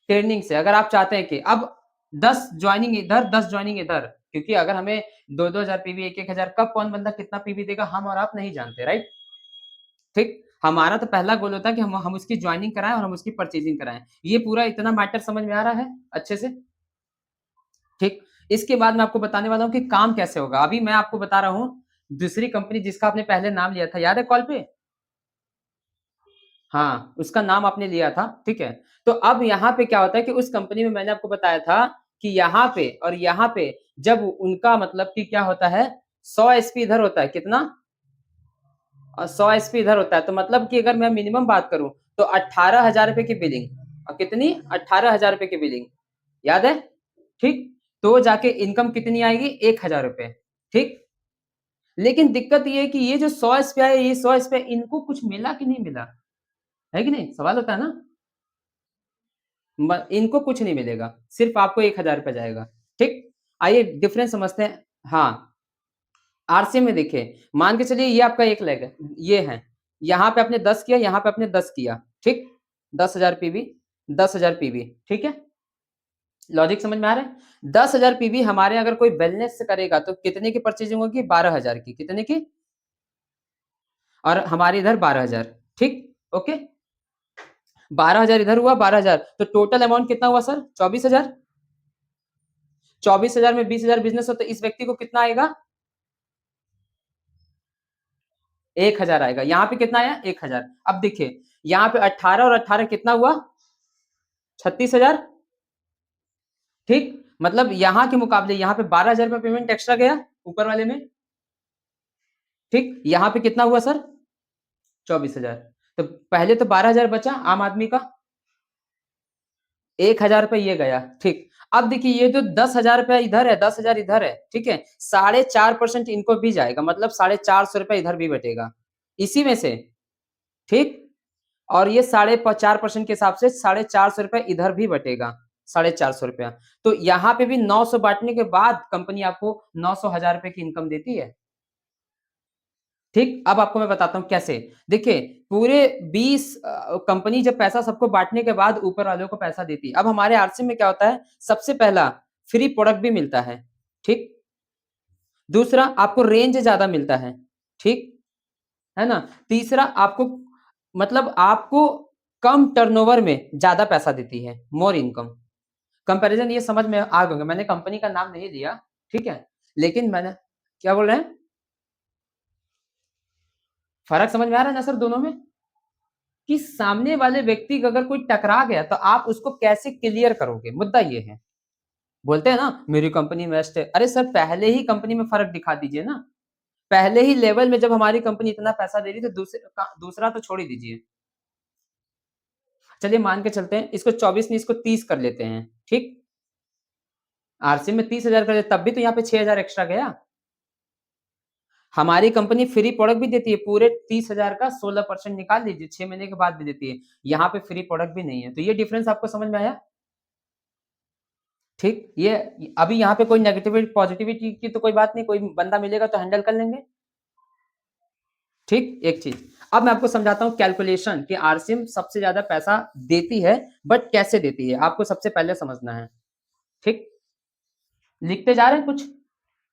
Training से अगर आप चाहते हैं कि अब 10 ज्वाइनिंग इधर 10 ज्वाइनिंग इधर, क्योंकि अगर हमें 2-2 हजार पीवी 1-1 हजार, कब कौन बंदा कितना पीवी देगा हम और आप नहीं जानते, राइट? ठीक, हमारा तो पहला गोल होता है कि हम उसकी ज्वाइनिंग कराएं और हम उसकी परचेजिंग कराएं। ये पूरा इतना मैटर समझ में आ रहा है अच्छे से? ठीक, इसके बाद मैं आपको बताने वाला हूं कि काम कैसे होगा। अभी मैं आपको बता रहा हूं दूसरी कंपनी जिसका आपने पहले नाम लिया था, याद है कॉल पे? हाँ, उसका नाम आपने लिया था, ठीक है। तो अब यहाँ पे क्या होता है कि उस कंपनी में मैंने आपको बताया था कि यहाँ पे और यहाँ पे जब उनका मतलब कि क्या होता है, 100 एसपी इधर होता है, कितना? 100 एसपी इधर होता है, तो मतलब कि अगर मैं मिनिमम बात करूं तो 18,000 रुपए की बिलिंग, और कितनी? 18,000 रुपए की बिलिंग, याद है? ठीक, तो जाके इनकम कितनी आएगी? 1,000 रुपए, ठीक। लेकिन दिक्कत ये है कि ये जो 100 एसपी है, ये 100 एसपी इनको कुछ मिला कि नहीं मिला, है कि नहीं? सवाल होता है ना। इनको कुछ नहीं मिलेगा, सिर्फ आपको 1,000 रुपए जाएगा, ठीक। आइए डिफरेंस समझते हैं। हाँ, आरसी में देखिए, मान के चलिए ये आपका एक लेग है, ये है, यहाँ पे आपने 10 किया, यहाँ पे आपने 10 किया, ठीक। 10,000 पीवी, 10,000 पीवी, ठीक है। लॉजिक समझ में आ रहा है? 10,000 पीवी हमारे अगर कोई वेलनेस से करेगा तो कितने की परचेजिंग होगी? 12,000 की, कितने की? और हमारे इधर 12,000, ठीक, ओके। 12,000 इधर हुआ, 12,000, तो टोटल अमाउंट कितना हुआ सर? 24,000। 24,000 में 20,000 बिजनेस हो तो इस व्यक्ति को कितना आएगा? 1,000 आएगा। यहाँ पे कितना आया? 1,000। अब देखिए यहाँ पे 18 और 18 कितना हुआ? 36,000, ठीक। मतलब यहाँ के मुकाबले यहाँ पे 12,000 रुपए पेमेंट एक्स्ट्रा गया ऊपर वाले में, ठीक। यहाँ पे कितना हुआ सर? 24,000। तो पहले तो 12,000 बचा आम आदमी का, 1,000 रुपए ये गया, ठीक। अब देखिए ये जो 10,000 रुपए इधर है, 10,000 इधर है, ठीक है, 4.5% इनको भी जाएगा, मतलब 450 रुपए इधर भी बटेगा इसी में से, ठीक। और ये 4.5% के हिसाब से 450 रुपए इधर भी बटेगा, 450 रुपया। तो यहाँ पे भी 900 बांटने के बाद कंपनी आपको 900 हजार रुपए की इनकम देती है, ठीक। अब आपको मैं बताता हूं कैसे। देखिए पूरे 20 कंपनी जब पैसा सबको बांटने के बाद ऊपर वालों को पैसा देती है। अब हमारे आरसी में क्या होता है, सबसे पहला फ्री प्रोडक्ट भी मिलता है, ठीक। दूसरा आपको रेंज ज्यादा मिलता है, ठीक है ना। तीसरा आपको मतलब आपको कम टर्नओवर में ज्यादा पैसा देती है, मोर इनकम। कंपैरिजन ये समझ में आ गया, मैंने कंपनी का नाम नहीं दिया, ठीक है, लेकिन मैंने क्या बोल रहे हैं, फर्क समझ में आ रहा है ना सर दोनों में, कि सामने वाले व्यक्ति का अगर कोई टकरा गया तो आप उसको कैसे क्लियर करोगे, मुद्दा ये है। बोलते हैं ना मेरी कंपनी बेस्ट है, अरे सर पहले ही कंपनी में फर्क दिखा दीजिए ना, पहले ही लेवल में जब हमारी कंपनी इतना पैसा दे रही थी, दूसरा तो छोड़ ही दीजिए। चलिए मान के चलते हैं इसको 24 नहीं इसको 30 कर लेते हैं, ठीक। आरसी में 30,000 कर तब भी तो यहाँ पे 6,000 एक्स्ट्रा गया। हमारी कंपनी फ्री प्रोडक्ट भी देती है, पूरे 30,000 का 16% निकाल लीजिए, 6 महीने के बाद भी देती है। यहाँ पे फ्री प्रोडक्ट भी नहीं है, तो ये डिफरेंस आपको समझ में आया, ठीक। ये अभी यहाँ पे कोई नेगेटिविटी पॉजिटिविटी की तो कोई बात नहीं, कोई बंदा मिलेगा तो हैंडल कर लेंगे, ठीक। एक चीज अब मैं आपको समझाता हूँ कैलकुलेशन कि आरसीएम सबसे ज्यादा पैसा देती है, बट कैसे देती है आपको सबसे पहले समझना है, ठीक। लिखते जा रहे हैं कुछ?